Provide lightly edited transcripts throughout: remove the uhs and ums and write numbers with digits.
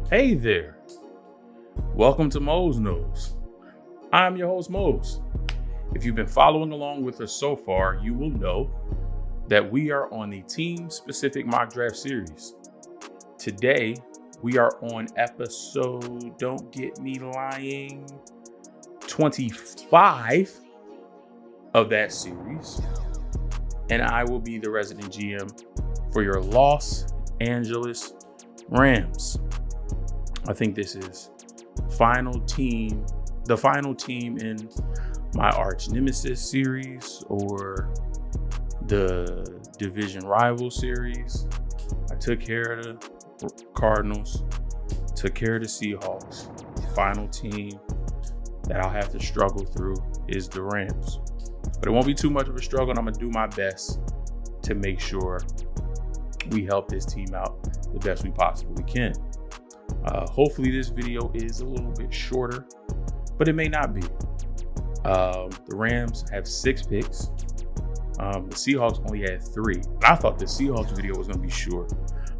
Hey there. Welcome to Mose Knows. I'm your host, Mose. If you've been following along with us so far, you will know that we are on the team-specific mock draft series. Today, we are on episode, don't get me lying, 25 of that series. And I will be the resident GM for your Los Angeles Rams. I think this is the final team in my arch nemesis series, or the division rival series. I took care of the Cardinals, took care of the Seahawks. The final team that I'll have to struggle through is the Rams. But it won't be too much of a struggle, and I'm gonna do my best to make sure we help this team out the best we possibly can. Hopefully this video is a little bit shorter, but it may not be. The Rams have 6 picks. The Seahawks only had 3. I thought the Seahawks video was going to be short,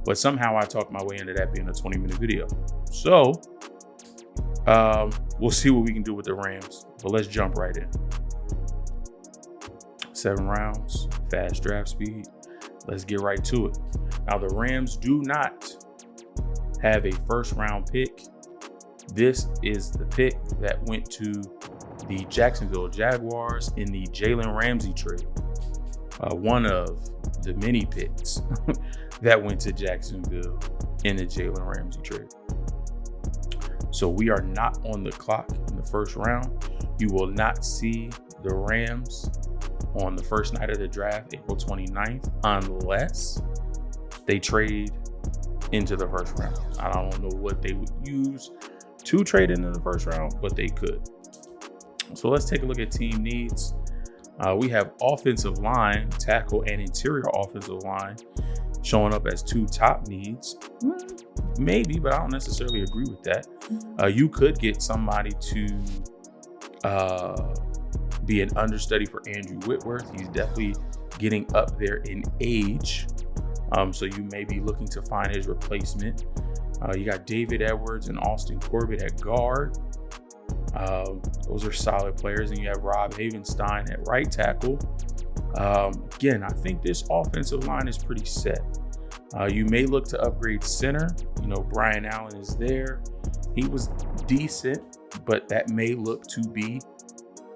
but somehow I talked my way into that being a 20-minute video. So we'll see what we can do with the Rams, but let's jump right in. 7 rounds, fast draft speed. Let's get right to it. Now, the Rams do not have a first-round pick. This is the pick that went to the Jacksonville Jaguars in the Jalen Ramsey trade. One of the many picks that went to Jacksonville in the Jalen Ramsey trade. So we are not on the clock in the first round. You will not see the Rams on the first night of the draft, April 29th, unless they trade into the first round. I don't know what they would use to trade into the first round, but they could. So let's take a look at team needs. We have offensive line, tackle, and interior offensive line showing up as 2 top needs. Maybe, but I don't necessarily agree with that. You could get somebody to be an understudy for Andrew Whitworth. He's definitely getting up there in age. So you may be looking to find his replacement. You got David Edwards and Austin Corbett at guard. Those are solid players. And you have Rob Havenstein at right tackle. Again, I think this offensive line is pretty set. You may look to upgrade center. You know, Brian Allen is there. He was decent, but that may look to be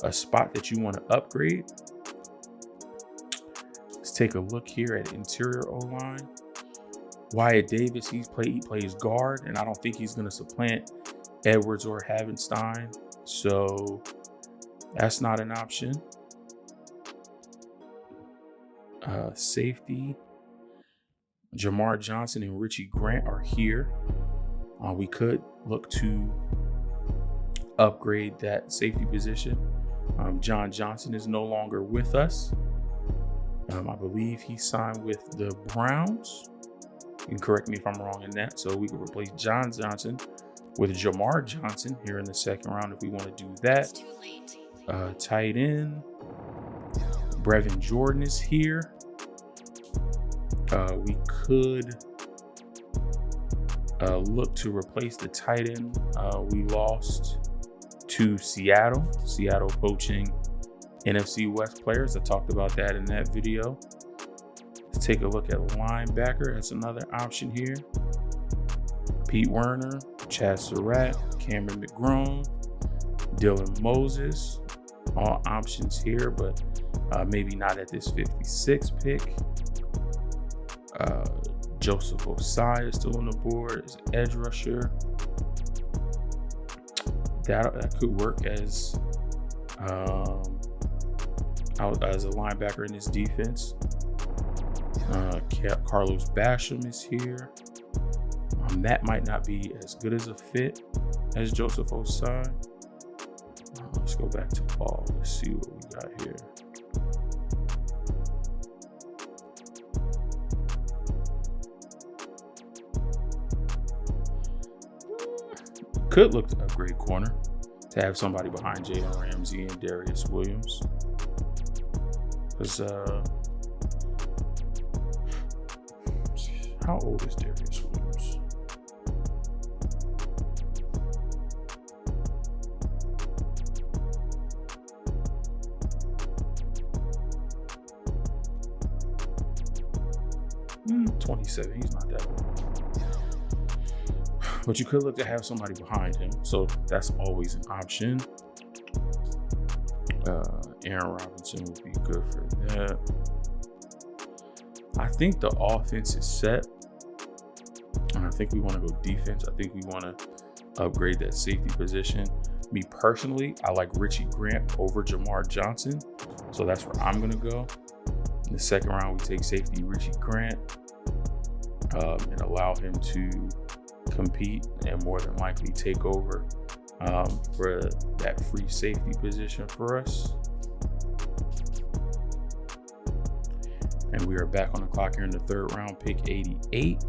a spot that you want to upgrade. Let's take a look here at interior O-line. Wyatt Davis, he plays guard, and I don't think he's going to supplant Edwards or Havenstein, so that's not an option. Safety, Jamar Johnson and Richie Grant are here. We could look to upgrade that safety position. John Johnson is no longer with us. I believe he signed with the Browns. You can correct me if I'm wrong in that. So we could replace John Johnson with Jamar Johnson here in the second round if we want to do that. Tight end, Brevin Jordan is here. We could look to replace the tight end we lost to Seattle. Seattle poaching NFC West players. I talked about that in that video. Let's take a look at linebacker. That's another option here. Pete Werner, Chad Surratt, Cameron McGrone, Dylan Moses. All options here, but maybe not at this 56 pick. Joseph Osai is still on the board as an edge rusher. That could work as a linebacker in this defense. Carlos Basham is here. That might not be as good as a fit as Joseph Osai. Let's go back to all. Let's see what we got here. Could look to upgrade corner to have somebody behind Jalen Ramsey and Darius Williams. Because How old is Darius Williams? Mm, 27. He's not that old. But you could look to have somebody behind him, so that's always an option. Aaron Robinson would be good for that. I think the offense is set, and I think we want to go defense. I think we want to upgrade that safety position. Me personally, I like Richie Grant over Jamar Johnson, so that's where I'm going to go. In the second round, we take safety Richie Grant and allow him to compete and more than likely take over for that free safety position for us. And we are back on the clock here in the third round, pick 88.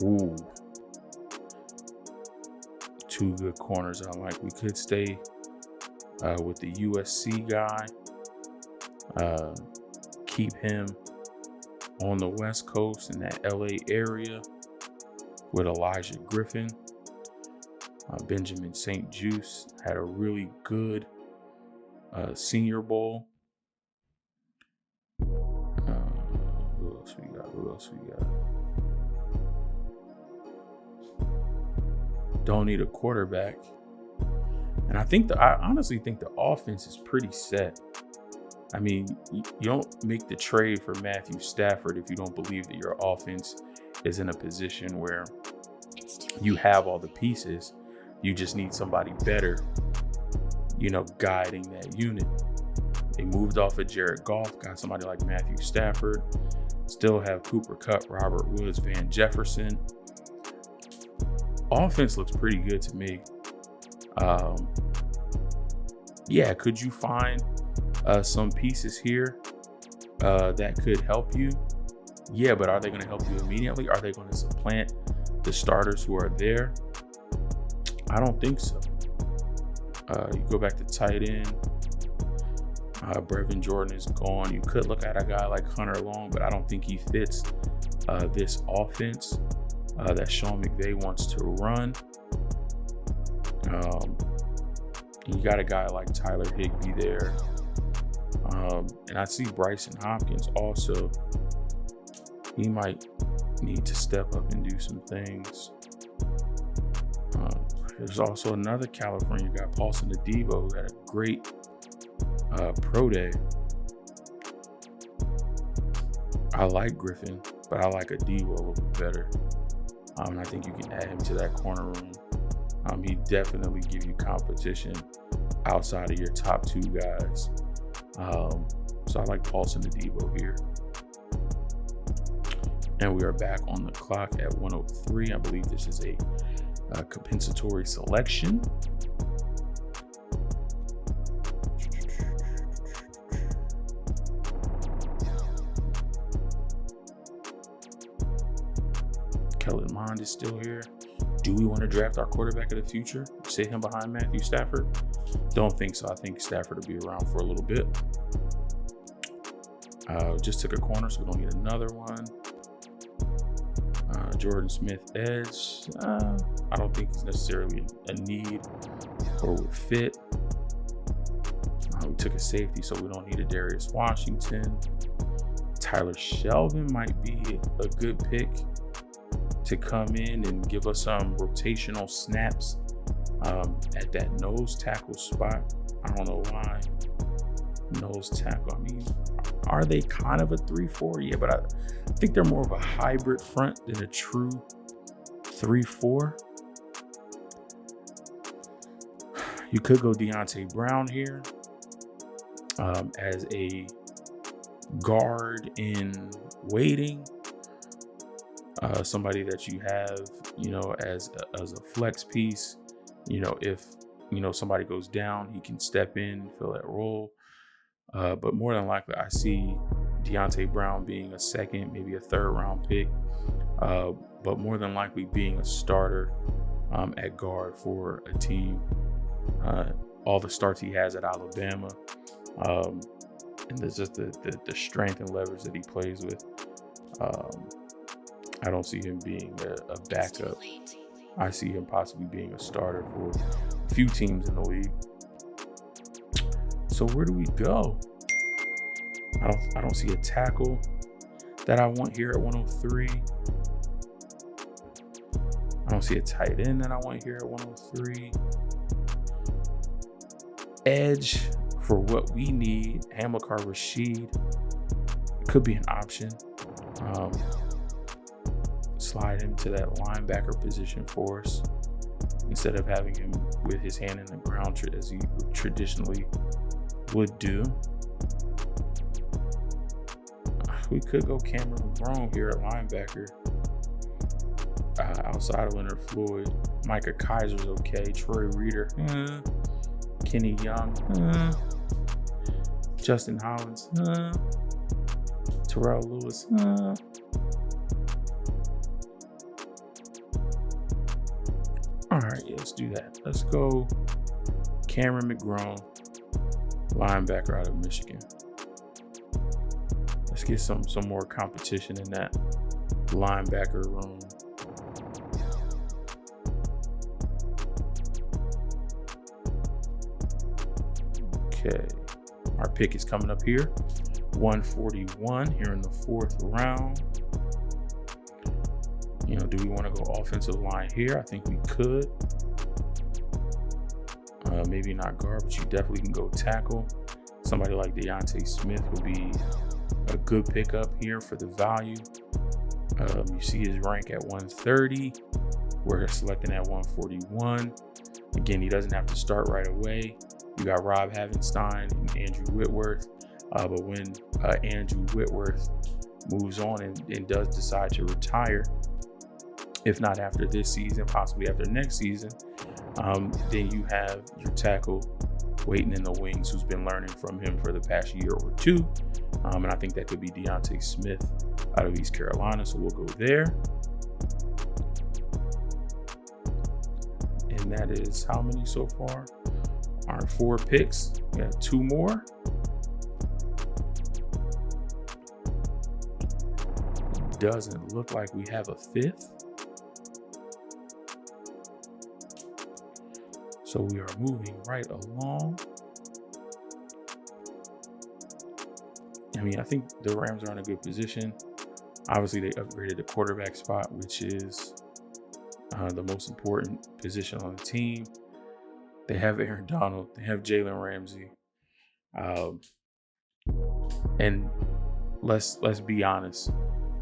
Ooh. Two good corners I like. We could stay with the USC guy. Keep him on the West Coast in that LA area with Elijah Griffin. Benjamin St. Juice had a really good Senior Bowl. Who else we got? Don't need a quarterback. And I honestly think the offense is pretty set. I mean, you don't make the trade for Matthew Stafford if you don't believe that your offense is in a position where you have all the pieces. You just need somebody better, guiding that unit. They moved off of Jared Goff, got somebody like Matthew Stafford. Still have Cooper Kupp, Robert Woods, Van Jefferson. Offense looks pretty good to me. Could you find some pieces here that could help you? Yeah, but are they going to help you immediately? Are they going to supplant the starters who are there? I don't think so. You go back to tight end. Brevin Jordan is gone. You could look at a guy like Hunter Long, but I don't think he fits this offense that Sean McVay wants to run. You got a guy like Tyler Higbee there. And I see Bryson Hopkins also. He might need to step up and do some things. There's also another California guy, Paulson Adebo, who had a great pro day. I like Griffin, but I like Adebo a little bit better. And I think you can add him to that corner room. He definitely give you competition outside of your top two guys. So I like Paulson Adebo here. And we are back on the clock at 103. I believe this is a compensatory selection. Kellen Mond is still here. Do we want to draft our quarterback of the future? Sit him behind Matthew Stafford? Don't think so. I think Stafford will be around for a little bit. Just took a corner, so we don't need another one. Jordan Smith edge. I don't think it's necessarily a need or would fit. We took a safety, so we don't need a Darius Washington. Tyler Shelvin might be a good pick to come in and give us some rotational snaps at that nose tackle spot. I don't know why. Nose tackle. I mean, are they kind of a 3-4? Yeah, but I think they're more of a hybrid front than a true 3-4. You could go Deontay Brown here as a guard in waiting. Somebody that you have, as a flex piece. If somebody goes down, he can step in and fill that role. But more than likely, I see Deontay Brown being a second, maybe a third round pick, but more than likely being a starter at guard for a team. All the starts he has at Alabama, and there's just the strength and leverage that he plays with. I don't see him being a backup. I see him possibly being a starter for a few teams in the league. So where do we go? I don't see a tackle that I want here at 103. I don't see a tight end that I want here at 103. Edge for what we need, Hamilcar Rashid could be an option. Slide him to that linebacker position for us instead of having him with his hand in the ground as he traditionally would do. We could go Cameron McGrone here at linebacker. Outside of Leonard Floyd, Micah Kaiser's okay. Troy Reader, Kenny Young, Justin Hollins, Terrell Lewis, All right, yeah, let's do that. Let's go Cameron McGrone, linebacker out of Michigan. Let's get some more competition in that linebacker room. Okay, our pick is coming up here. 141 here in the 4th round. Do we want to go offensive line here? I think we could. Maybe not guard, but you definitely can go tackle. Somebody like Deontay Smith would be a good pickup here for the value. You see his rank at 130. We're selecting at 141. Again, he doesn't have to start right away. You got Rob Havenstein and Andrew Whitworth. But when Andrew Whitworth moves on and does decide to retire, if not after this season, possibly after next season, then you have your tackle waiting in the wings who's been learning from him for the past year or two. And I think that could be Deontay Smith out of East Carolina. So we'll go there. And that is how many so far? Our 4 picks. We got 2 more. Doesn't look like we have a 5th. So we are moving right along. I think the Rams are in a good position. Obviously, they upgraded the quarterback spot, which is the most important position on the team. They have Aaron Donald. They have Jalen Ramsey. And let's be honest.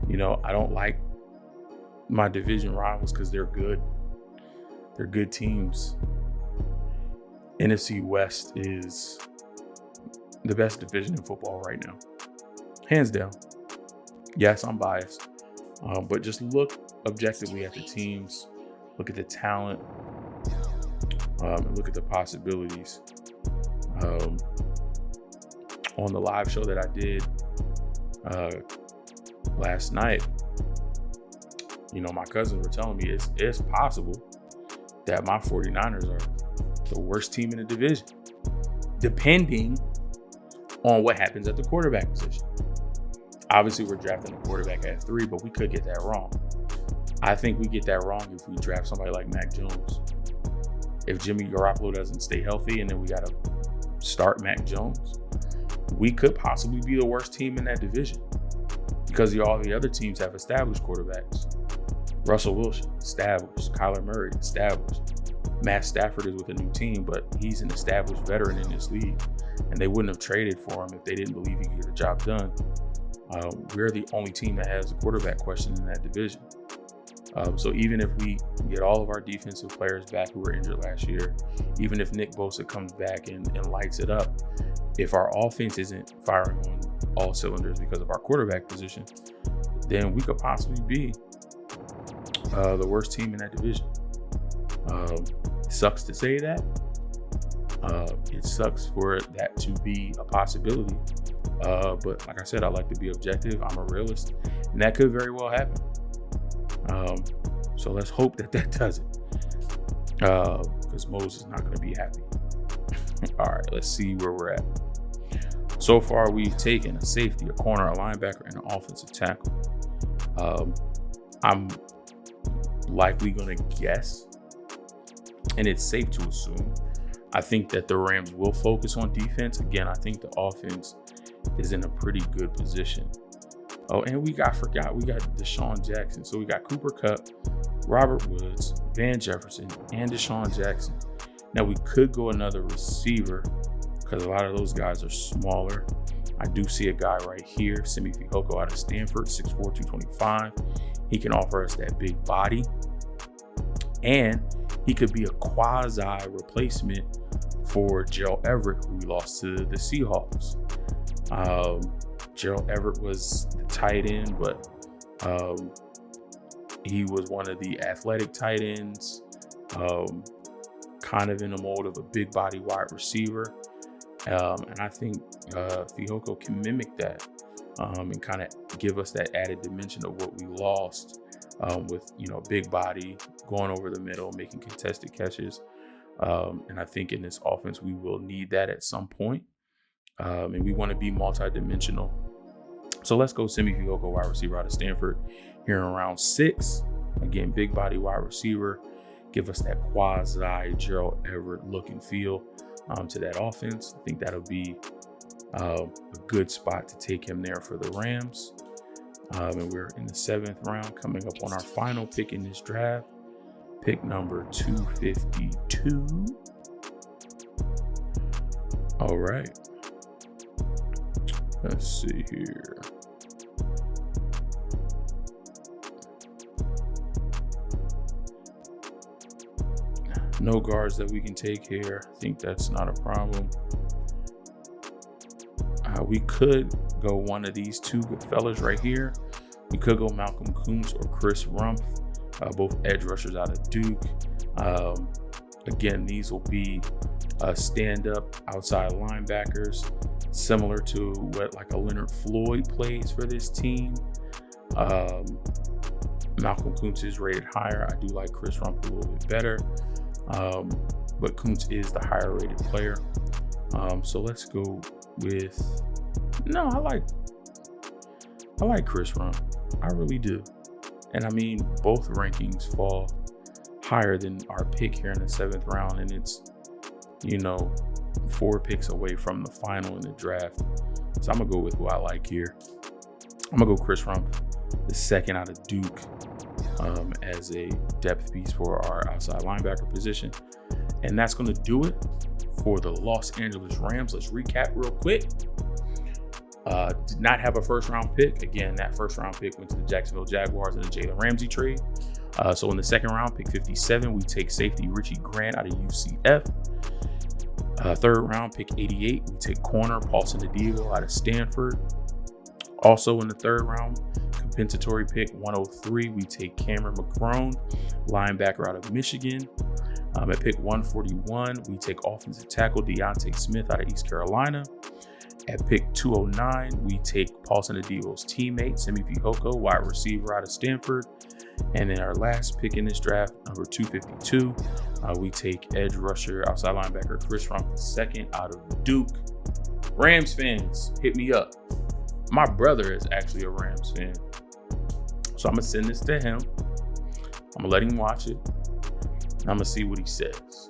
I don't like my division rivals because they're good. They're good teams. NFC West is the best division in football right now. Hands down. Yes, I'm biased. But just look objectively at the teams. Look at the talent. And look at the possibilities. On the live show that I did last night, my cousins were telling me it's possible that my 49ers are the worst team in the division, depending on what happens at the quarterback position. Obviously, we're drafting a quarterback at 3, but we could get that wrong. I think we get that wrong if we draft somebody like Mac Jones. If Jimmy Garoppolo doesn't stay healthy and then we got to start Mac Jones, we could possibly be the worst team in that division because all the other teams have established quarterbacks. Russell Wilson, established. Kyler Murray, established. Matt Stafford is with a new team, but he's an established veteran in this league, and they wouldn't have traded for him if they didn't believe he could get the job done. We're the only team that has a quarterback question in that division. So even if we get all of our defensive players back who were injured last year, even if Nick Bosa comes back and lights it up, if our offense isn't firing on all cylinders because of our quarterback position, then we could possibly be the worst team in that division. It sucks to say that. It sucks for that to be a possibility. But like I said, I like to be objective. I'm a realist, and that could very well happen. So let's hope that doesn't, because Mose is not going to be happy. All right, let's see where we're at. So far, we've taken a safety, a corner, a linebacker, and an offensive tackle. I'm likely going to guess, and it's safe to assume, I think that the Rams will focus on defense. Again, I think the offense is in a pretty good position. Oh, and we got Deshaun Jackson. So we got Cooper Kupp, Robert Woods, Van Jefferson, and Deshaun Jackson. Now we could go another receiver because a lot of those guys are smaller. I do see a guy right here, Simi Fehoko out of Stanford, 6'4", 225. He can offer us that big body. And he could be a quasi replacement for Gerald Everett, who we lost to the Seahawks. Gerald Everett was the tight end, but he was one of the athletic tight ends, kind of in the mold of a big body wide receiver. And I think Fehoko can mimic that and kind of give us that added dimension of what we lost with, big body, going over the middle, making contested catches. And I think in this offense, we will need that at some point. And we want to be multi-dimensional. So let's go Simi Fehoko, wide receiver out of Stanford, here in round 6. Again, big body wide receiver. Give us that quasi Gerald Everett look and feel to that offense. I think that'll be a good spot to take him there for the Rams. And we're in the 7th round, coming up on our final pick in this draft. Pick number 252. All right. Let's see here. No guards that we can take here. I think that's not a problem. We could go one of these two good fellas right here. We could go Malcolm Kuntz or Chris Rumph, both edge rushers out of Duke. Again, these will be stand-up outside linebackers, similar to what like a Leonard Floyd plays for this team. Malcolm Kuntz is rated higher. I do like Chris Rumph a little bit better, but Kuntz is the higher rated player. So let's go with, I like Chris Rumph. I really do. And I mean, both rankings fall higher than our pick here in the 7th round, and it's 4 picks away from the final in the draft. So I'm gonna go with who I like here. I'm gonna go Chris Rumph, the 2nd out of Duke, as a depth piece for our outside linebacker position. And that's gonna do it for the Los Angeles Rams. Let's recap real quick. Did not have a 1st round pick. Again, that 1st round pick went to the Jacksonville Jaguars in the Jalen Ramsey trade. So in the 2nd round, pick 57, we take safety Richie Grant out of UCF. 3rd round, pick 88, we take corner Paulson Adebo out of Stanford. Also in the 3rd round, compensatory pick 103, we take Cameron McCrone, linebacker out of Michigan. At pick 141, we take offensive tackle Deontay Smith out of East Carolina. At pick 209, we take Paulson Adebo's teammate, Simi Fehoko, wide receiver out of Stanford. And then our last pick in this draft, number 252, we take edge rusher, outside linebacker Chris Rumph, 2nd out of Duke. Rams fans, hit me up. My brother is actually a Rams fan. So I'm going to send this to him. I'm going to let him watch it. I'm going to see what he says.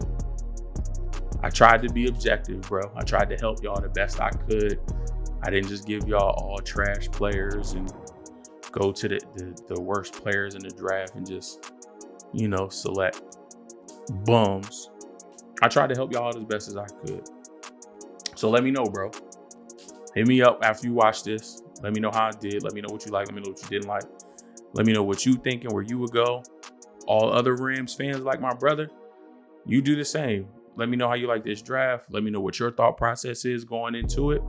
I tried to be objective, bro. I tried to help y'all the best I could. I didn't just give y'all all trash players and go to the worst players in the draft and just, select bums. I tried to help y'all out as best as I could. So let me know, bro. Hit me up after you watch this. Let me know how I did. Let me know what you like. Let me know what you didn't like. Let me know what you think and where you would go. All other Rams fans like my brother, you do the same. Let me know how you like this draft. Let me know what your thought process is going into it.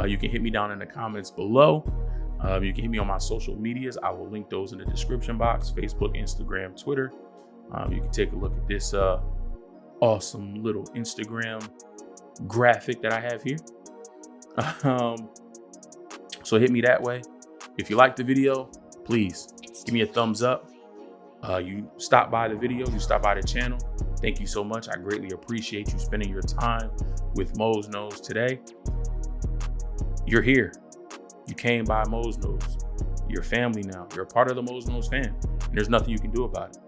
You can hit me down in the comments below. You can hit me on my social medias. I will link those in the description box: Facebook, Instagram, Twitter. You can take a look at this awesome little Instagram graphic that I have here. So hit me that way. If you like the video, please give me a thumbs up. You stop by the video, you stop by the channel. Thank you so much. I greatly appreciate you spending your time with Mose Knows today. You're here. You came by Mose Knows. You're family now. You're a part of the Mose Knows fam. And there's nothing you can do about it.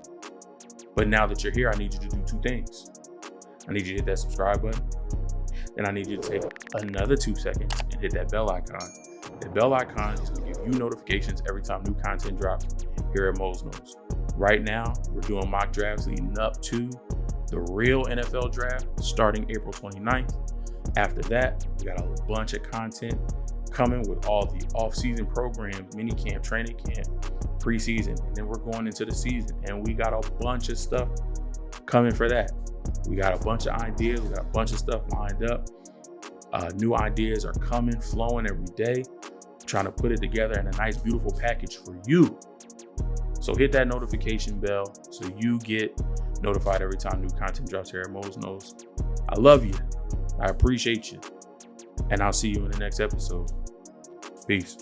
But now that you're here, I need you to do two things. I need you to hit that subscribe button. Then I need you to take another 2 seconds and hit that bell icon. The bell icon is going to give you notifications every time new content drops here at Mose Knows. Right now, we're doing mock drafts leading up to the real NFL draft starting April 29th. After that, we got a bunch of content coming with all the off-season programs, mini camp, training camp, preseason, and then we're going into the season. And we got a bunch of stuff coming for that. We got a bunch of ideas. We got a bunch of stuff lined up. New ideas are coming, flowing every day. Trying to put it together in a nice, beautiful package for you. So hit that notification bell so you get notified every time new content drops here at Mose Knows. I love you. I appreciate you. And I'll see you in the next episode. Peace.